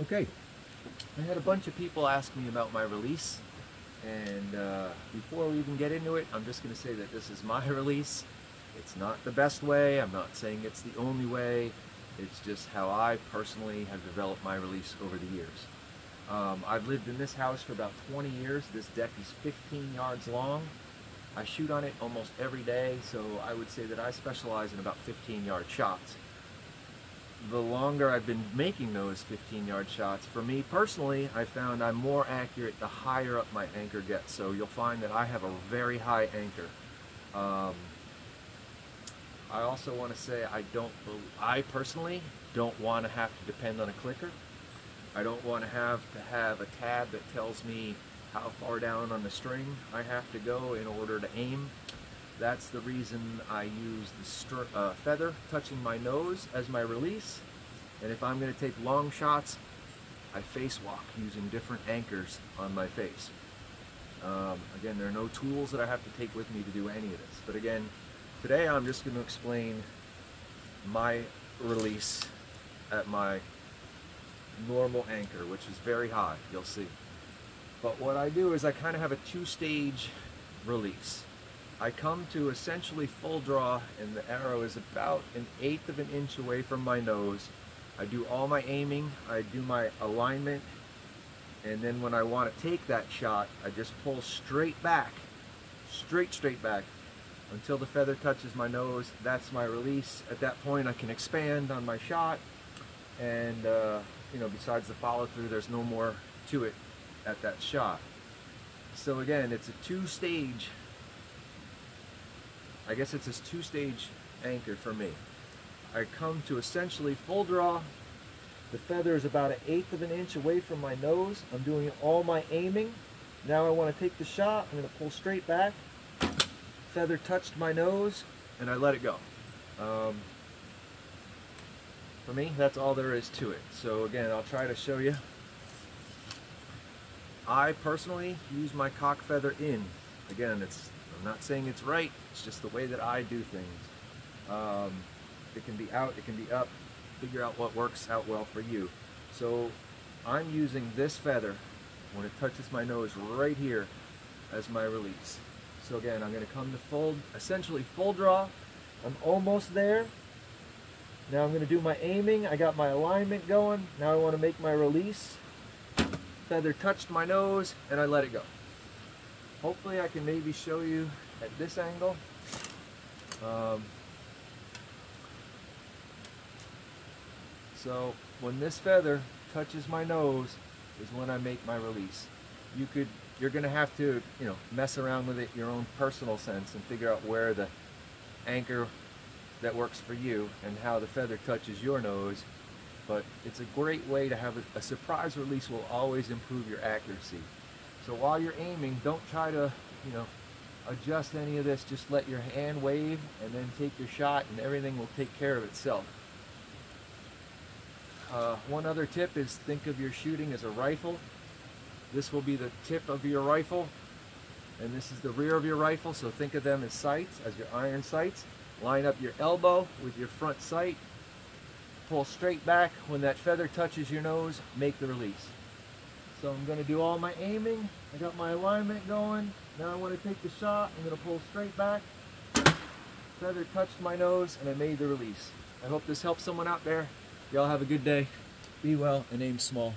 Okay, I had a bunch of people ask me about my release, and before we even get into it, I'm just going to say that this is my release. It's not the best way. I'm not saying it's the only way. It's just how I personally have developed my release over the years. I've lived in this house for about 20 years. This deck is 15 yards long. I shoot on it almost every day, so I would say that I specialize in about 15-yard shots. The longer I've been making those 15-yard shots, for me personally, I found I'm more accurate the higher up my anchor gets. So you'll find that I have a very high anchor. I also want to say I personally don't want to have to depend on a clicker. I don't want to have a tab that tells me how far down on the string I have to go in order to aim. That's the reason I use the feather touching my nose as my release. And if I'm going to take long shots, I face walk using different anchors on my face. Again, there are no tools that I have to take with me to do any of this. But again, today I'm just going to explain my release at my normal anchor, which is very high, you'll see. But what I do is I kind of have a two-stage release. I come to essentially full draw, and the arrow is about 1/8 of an inch away from my nose. I do all my aiming, I do my alignment, and then when I want to take that shot, I just pull straight back, straight back, until the feather touches my nose. That's my release. At that point, I can expand on my shot, and you know, besides the follow through, there's no more to it at that shot. So again, it's a two-stage. I guess it's a two-stage anchor for me. I come to essentially full draw. The feather is about 1/8 of an inch away from my nose. I'm doing all my aiming. Now I want to take the shot. I'm going to pull straight back. Feather touched my nose, and I let it go. For me, that's all there is to it. So again, I'll try to show you. I personally use my cock feather in. Again, I'm not saying it's right, it's just the way that I do things. It can be out, it can be up. Figure out what works out well for you. So I'm using this feather when it touches my nose right here as my release. So again, I'm going to come to essentially full draw. I'm almost there. Now I'm going to do my aiming. I got my alignment going. Now I want to make my release. Feather touched my nose, and I let it go. Hopefully I can maybe show you at this angle. So when this feather touches my nose is when I make my release. You're going to have to, you know, mess around with it your own personal sense and figure out where the anchor that works for you and how the feather touches your nose. But it's a great way to have a surprise release. Will always improve your accuracy. So while you're aiming, don't try to, you know, adjust any of this. Just let your hand wave and then take your shot, and everything will take care of itself. One other tip is think of your shooting as a rifle. This will be the tip of your rifle, and this is the rear of your rifle. So think of them as sights, as your iron sights. Line up your elbow with your front sight. Pull straight back. When that feather touches your nose, make the release. So I'm going to do all my aiming. I got my alignment going. Now I want to take the shot. I'm going to pull straight back. Feather touched my nose, and I made the release. I hope this helps someone out there. Y'all have a good day. Be well and aim small.